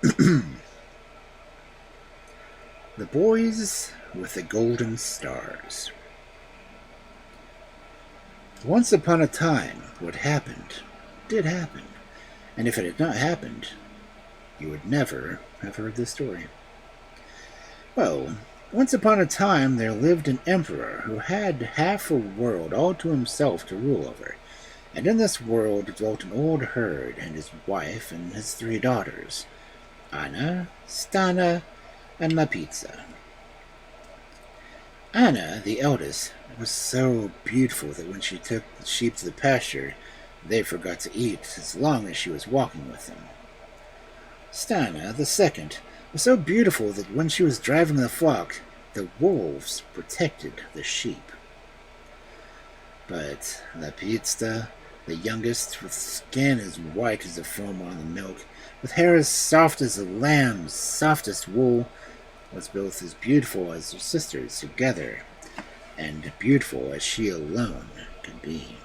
The Boys with the Golden Stars. Once upon a time, what happened did happen, and if it had not happened, you would never have heard this story. Well, once upon a time there lived an emperor who had half a world all to himself to rule over, and in this world dwelt an old herd and his wife and his three daughters, Anna, Stana, and Lapizza. Anna, the eldest, was so beautiful that when she took the sheep to the pasture, they forgot to eat as long as she was walking with them. Stana, the second, was so beautiful that when she was driving the flock, the wolves protected the sheep. But Lapizza, the youngest, with skin as white as the foam on the milk, with hair as soft as a lamb's softest wool, was both as beautiful as her sisters together, and beautiful as she alone could be.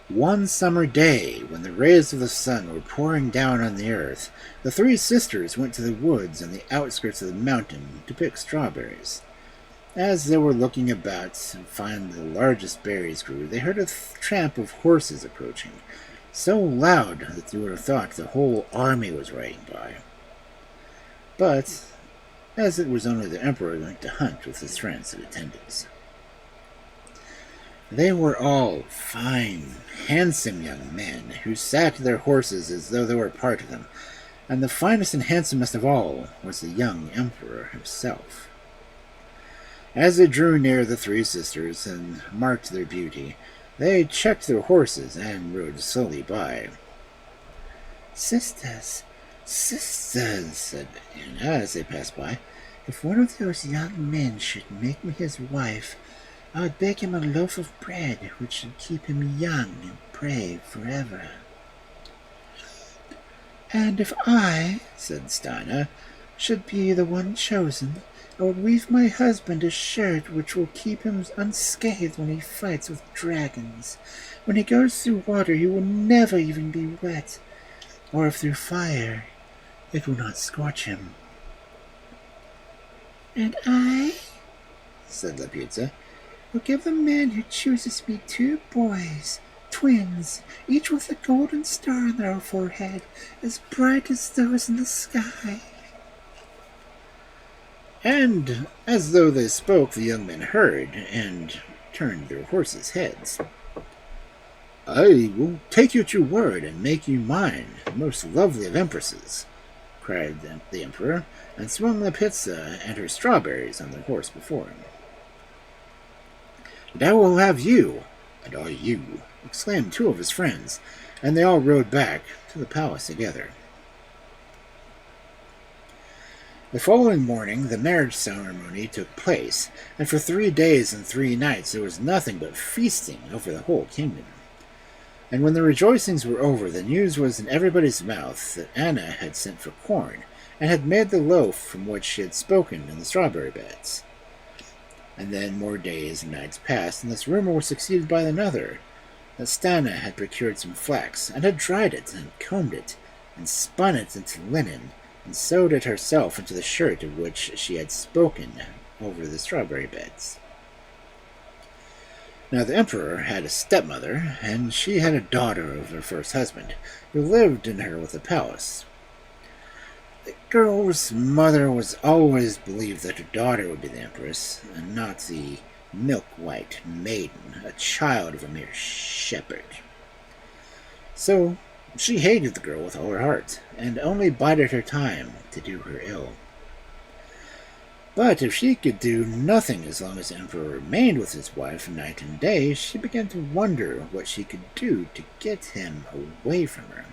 One summer day, when the rays of the sun were pouring down on the earth, the three sisters went to the woods on the outskirts of the mountain to pick strawberries. As they were looking about to find the largest berries grew, they heard a tramp of horses approaching, so loud that they would have thought the whole army was riding by. But, as it was only the emperor going to hunt with his friends and attendants. They were all fine, handsome young men who sat their horses as though they were part of them, and the finest and handsomest of all was the young emperor himself. As they drew near the three sisters and marked their beauty, they checked their horses and rode slowly by. "Sisters, sisters," said Anna as they passed by, "if one of those young men should make me his wife, I would bake him a loaf of bread which should keep him young and brave forever." "And if I," said Stana, "should be the one chosen, I would weave my husband a shirt which will keep him unscathed when he fights with dragons. When he goes through water, he will never even be wet, or if through fire, it will not scorch him." "And I," said Lapizza, "will give the man who chooses me 2 boys, twins, each with a golden star on their forehead, as bright as those in the sky." And, as though they spoke, the young men heard, and turned their horses' heads. "I will take you at your word, and make you mine, most lovely of empresses," cried the emperor, and swung Lapizza and her strawberries on the horse before him. "And I will have you, and I you," exclaimed 2 of his friends, and they all rode back to the palace together. The following morning the marriage ceremony took place, and for 3 days and 3 nights there was nothing but feasting over the whole kingdom. And when the rejoicings were over, the news was in everybody's mouth that Anna had sent for corn, and had made the loaf from which she had spoken in the strawberry beds. And then more days and nights passed, and this rumor was succeeded by another, that Stana had procured some flax, and had dried it, and combed it, and spun it into linen, and sewed it herself into the shirt of which she had spoken over the strawberry beds. Now the emperor had a stepmother, and she had a daughter of her first husband, who lived in her with the palace. The girl's mother was always believed that her daughter would be the empress, and not the milk-white maiden, a child of a mere shepherd. So she hated the girl with all her heart, and only bided her time to do her ill. But if she could do nothing as long as the emperor remained with his wife night and day, she began to wonder what she could do to get him away from her.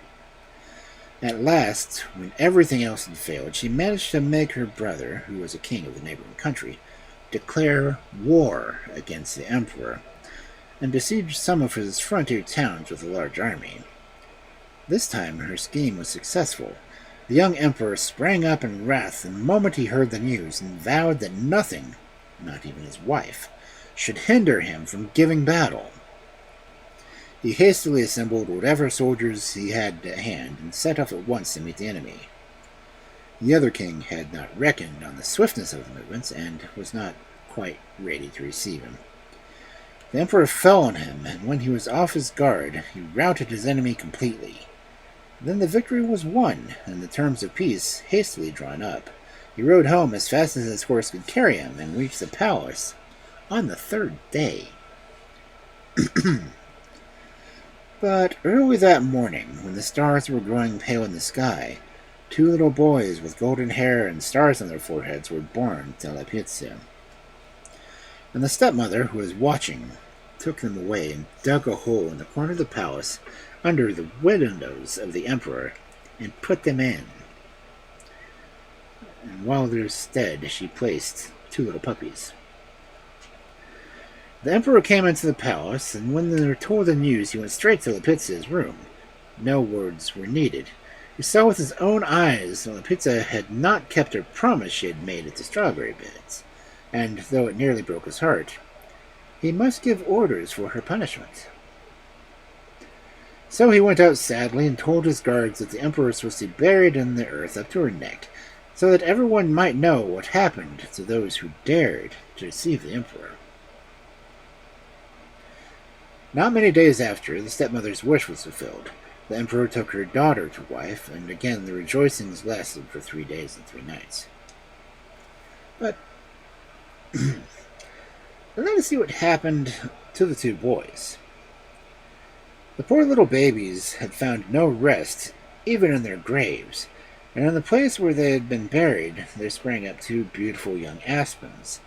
At last, when everything else had failed, she managed to make her brother, who was a king of the neighboring country, declare war against the emperor, and besiege some of his frontier towns with a large army. This time her scheme was successful. The young emperor sprang up in wrath the moment he heard the news, and vowed that nothing, not even his wife, should hinder him from giving battle. He hastily assembled whatever soldiers he had at hand and set off at once to meet the enemy. The other king had not reckoned on the swiftness of the movements and was not quite ready to receive him. The emperor fell on him, and when he was off his guard, he routed his enemy completely. Then the victory was won, and the terms of peace hastily drawn up. He rode home as fast as his horse could carry him and reached the palace on the third day. But early that morning, when the stars were growing pale in the sky, 2 little boys with golden hair and stars on their foreheads were born to Lepizia. And the stepmother, who was watching, took them away and dug a hole in the corner of the palace under the windows of the emperor and put them in. And while they're dead, she placed 2 little puppies. The emperor came into the palace, and when they were told the news, he went straight to Lepizia's room. No words were needed. He saw with his own eyes that Lepizia had not kept her promise she had made at the strawberry beds, and though it nearly broke his heart, he must give orders for her punishment. So he went out sadly and told his guards that the empress was to be buried in the earth up to her neck, so that everyone might know what happened to those who dared to deceive the emperor. Not many days after, the stepmother's wish was fulfilled. The emperor took her daughter to wife, and again the rejoicings lasted for 3 days and 3 nights. But let us see what happened to the 2 boys. The poor little babies had found no rest, even in their graves, and in the place where they had been buried there sprang up 2 beautiful young aspens,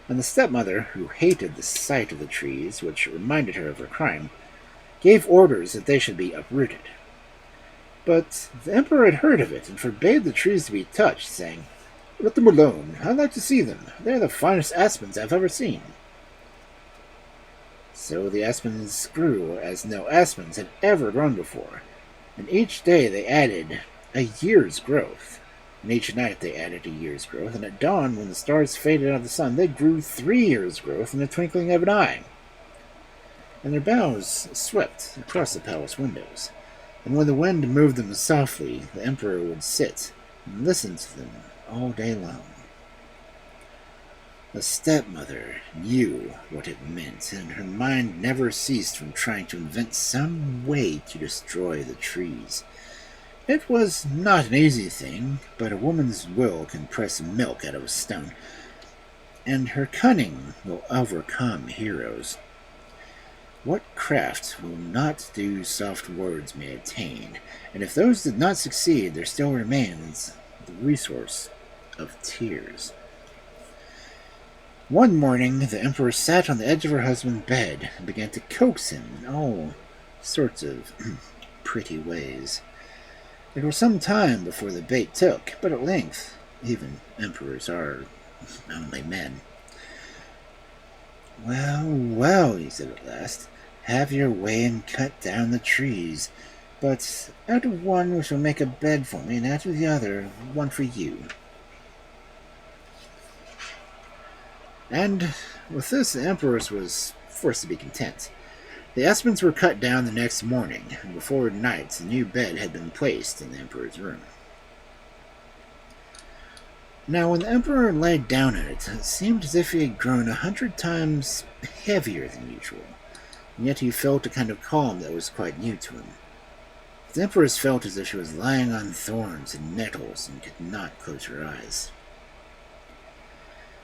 and the stepmother, who hated the sight of the trees, which reminded her of her crime, gave orders that they should be uprooted. But the emperor had heard of it and forbade the trees to be touched, saying, "Let them alone. I'd like to see them. They're the finest aspens I've ever seen." So the aspens grew as no aspens had ever grown before, and each day they added a year's growth, and each night they added a year's growth, and at dawn, when the stars faded out of the sun, they grew 3 years' growth in the twinkling of an eye. And their boughs swept across the palace windows, and when the wind moved them softly, the emperor would sit and listen to them all day long. The stepmother knew what it meant, and her mind never ceased from trying to invent some way to destroy the trees. It was not an easy thing, but a woman's will can press milk out of a stone, and her cunning will overcome heroes. What craft will not do soft words may attain, and if those did not succeed, there still remains the resource of tears. One morning, the emperor sat on the edge of her husband's bed and began to coax him in all sorts of pretty ways. It was some time before the bait took, but at length, even emperors are only men. "Well, well," he said at last, "have your way and cut down the trees, but out of one we shall make a bed for me, and out of the other one for you." And with this, the empress was forced to be content. The aspens were cut down the next morning, and before night a new bed had been placed in the emperor's room. Now, when the emperor lay down in it, it seemed as if he had grown 100 times heavier than usual, and yet he felt a kind of calm that was quite new to him. The empress felt as if she was lying on thorns and nettles and could not close her eyes.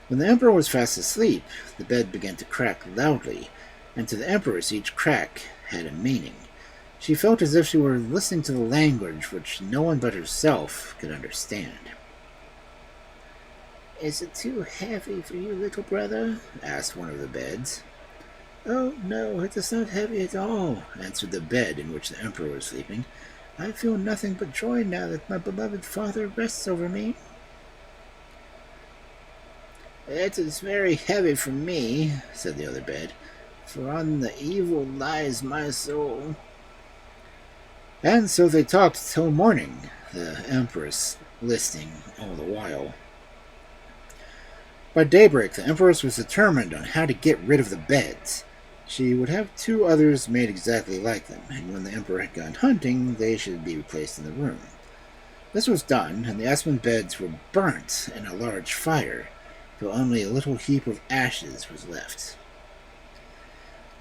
When the emperor was fast asleep, the bed began to crack loudly, and to the empress each crack had a meaning. She felt as if she were listening to the language which no one but herself could understand. "Is it too heavy for you, little brother?" asked one of the beds. "Oh, no, it is not heavy at all," answered the bed in which the emperor was sleeping. "I feel nothing but joy now that my beloved father rests over me." "It is very heavy for me," said the other bed, "for on the evil lies my soul." And so they talked till morning, the empress listening all the while. By daybreak, the empress was determined on how to get rid of the beds. She would have two others made exactly like them, and when the emperor had gone hunting, they should be replaced in the room. This was done, and the aspen beds were burnt in a large fire, till only a little heap of ashes was left.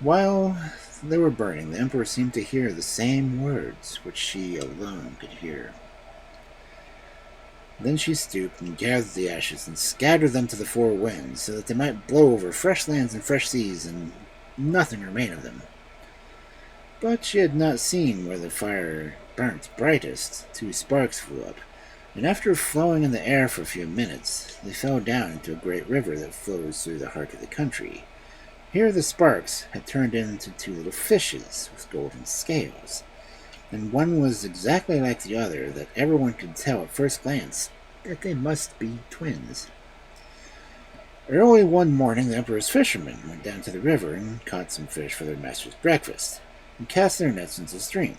While they were burning, the emperor seemed to hear the same words which she alone could hear. Then she stooped and gathered the ashes and scattered them to the four winds, so that they might blow over fresh lands and fresh seas, and nothing remain of them. But she had not seen where the fire burnt brightest. Two sparks flew up, and after flowing in the air for a few minutes, they fell down into a great river that flows through the heart of the country. Here the sparks had turned into two little fishes with golden scales, and one was exactly like the other, that everyone could tell at first glance that they must be twins. Early one morning, the emperor's fishermen went down to the river and caught some fish for their master's breakfast, and cast their nets into the stream.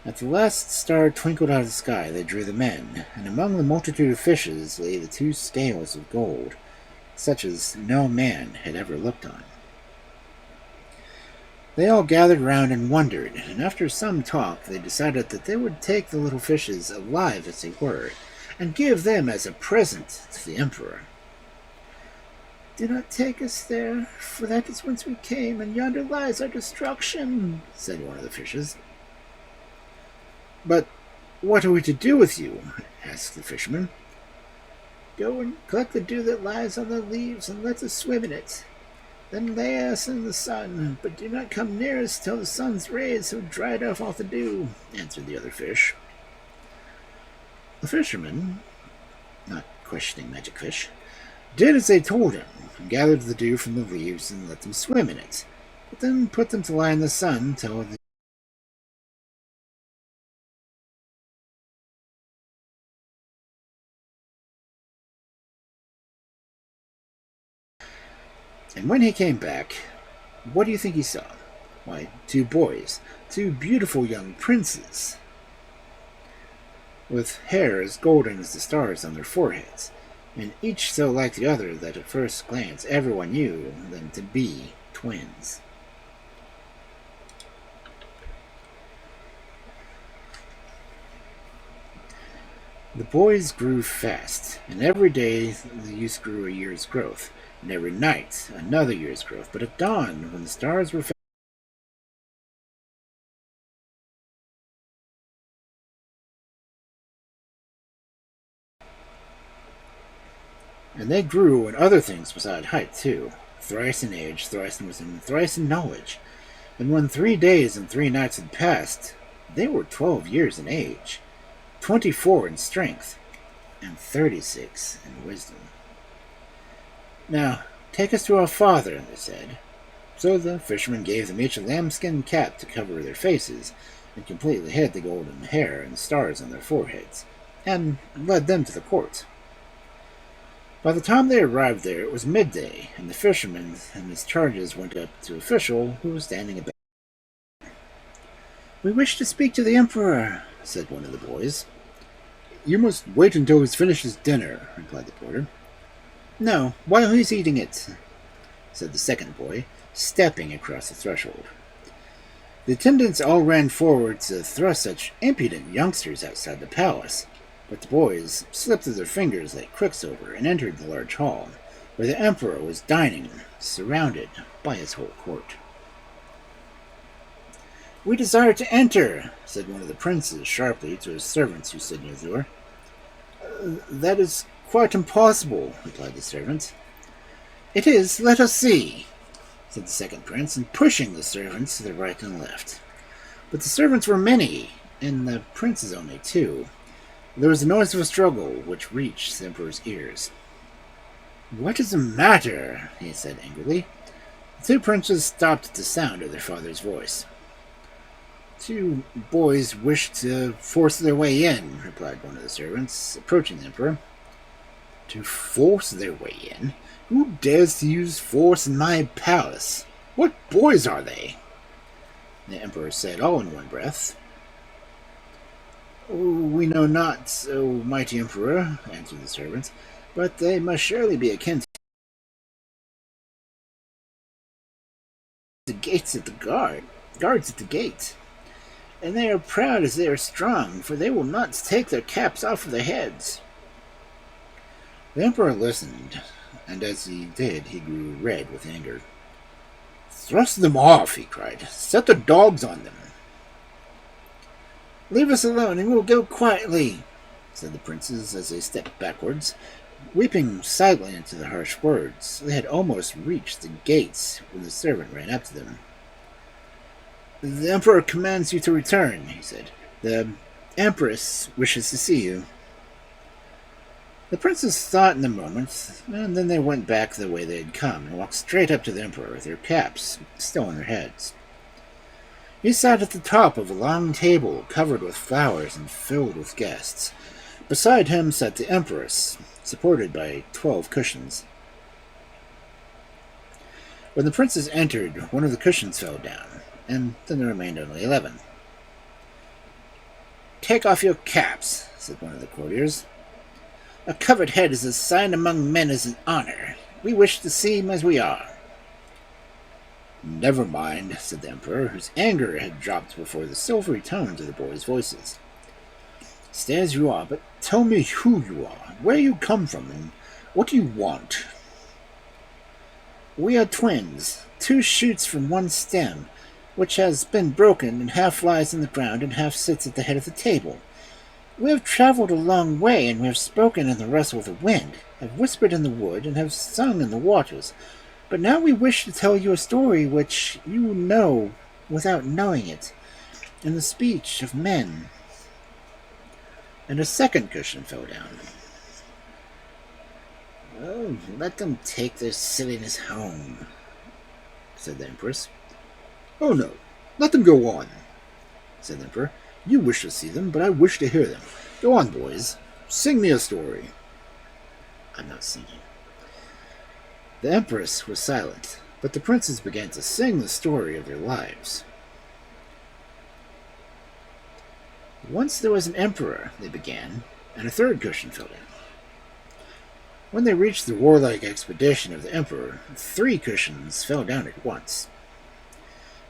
At the last star twinkled out of the sky, they drew them in, and among the multitude of fishes lay the two scales of gold, such as no man had ever looked on. They all gathered round and wondered, and after some talk they decided that they would take the little fishes alive as they were, and give them as a present to the emperor. "Do not take us there, for that is whence we came, and yonder lies our destruction," said one of the fishes. "But what are we to do with you?" asked the fisherman. "Go and collect the dew that lies on the leaves, and let us swim in it. Then lay us in the sun, but do not come near us till the sun's rays have dried off all the dew," answered the other fish. The fisherman, not questioning magic fish, did as they told him, and gathered the dew from the leaves and let them swim in it, but then put them to lie in the sun till the And when he came back, what do you think he saw? Why, two boys, two beautiful young princes, with hair as golden as the stars on their foreheads, and each so like the other that at first glance everyone knew them to be twins. The boys grew fast, and every day the youth grew a year's growth, and every night another year's growth. But at dawn, when the stars were and they grew in other things beside height too, thrice in age, thrice in wisdom, and thrice in knowledge. And when 3 days and 3 nights had passed, they were 12 years in age, 24 in strength, and 36 in wisdom. "Now, take us to our father," they said. So the fisherman gave them each a lambskin cap to cover their faces, and completely hid the golden hair and stars on their foreheads, and led them to the court. By the time they arrived there, it was midday, and the fisherman and his charges went up to an official who was standing about. "We wish to speak to the emperor," said one of the boys. "You must wait until he's finished his dinner," replied the porter. "No, while he's eating it," said the second boy, stepping across the threshold. The attendants all ran forward to thrust such impudent youngsters outside the palace, but the boys slipped through their fingers like quicksilver and entered the large hall, where the emperor was dining, surrounded by his whole court. "We desire to enter," said one of the princes sharply to his servants who stood near the door. "That is quite impossible," replied the servant. "It is. Let us see," said the second prince, and pushing the servants to the right and left. But the servants were many, and the princes only two. There was the noise of a struggle, which reached the emperor's ears. "What is the matter?" he said angrily. The two princes stopped at the sound of their father's voice. "Two boys wish to force their way in," replied one of the servants, approaching the emperor. "To force their way in? Who dares to use force in my palace? What boys are they?" The emperor said all in one breath. "We know not, O mighty emperor," answered the servants, "but they must surely be akin guards at the gate. And they are proud as they are strong, for they will not take their caps off of their heads. The emperor listened, and as he did, he grew red with anger. Thrust them off, he cried. Set the dogs on them. Leave us alone, and we will go quietly, said the princes as they stepped backwards, weeping silently into the harsh words. They had almost reached the gates when the servant ran up to them. The emperor commands you to return, he said. The empress wishes to see you. The princes thought in a moment, and then they went back the way they had come and walked straight up to the emperor with their caps still on their heads. He sat at the top of a long table covered with flowers and filled with guests. Beside him sat the empress, supported by 12 cushions. When the princes entered, one of the cushions fell down, and then there remained only 11. Take off your caps, said one of the courtiers. A covered head is a sign among men as an honor. We wish to seem as we are. Never mind, said the emperor, whose anger had dropped before the silvery tones of the boys' voices. Stay as you are, but tell me who you are, where you come from, and what you want. We are twins, 2 shoots from one stem, which has been broken and half lies on the ground and half sits at the head of the table. We have traveled a long way, and we have spoken in the rustle of the wind, have whispered in the wood, and have sung in the waters. But now we wish to tell you a story which you know without knowing it, in the speech of men. And a second cushion fell down. Oh, let them take their silliness home, said the empress. Oh no, let them go on, said the emperor. You wish to see them, but I wish to hear them. Go on, boys. Sing me a story. I'm not singing. The empress was silent, but the princes began to sing the story of their lives. Once there was an emperor, they began, and a third cushion fell down. When they reached the warlike expedition of the emperor, 3 cushions fell down at once.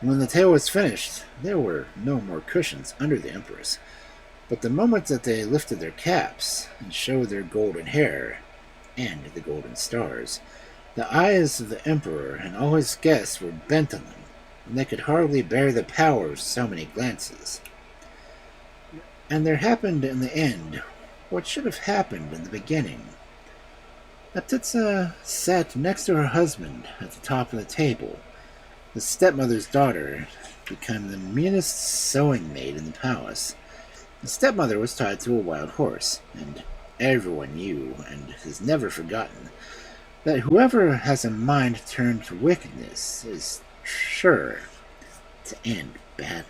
And when the tale was finished, there were no more cushions under the empress. But the moment that they lifted their caps and showed their golden hair and the golden stars, the eyes of the emperor and all his guests were bent on them, and they could hardly bear the power of so many glances. And there happened in the end what should have happened in the beginning. Aptitsa sat next to her husband at the top of the table. The stepmother's daughter became the meanest sewing maid in the palace. The stepmother was tied to a wild horse, and everyone knew, and has never forgotten, that whoever has a mind turned to wickedness is sure to end badly.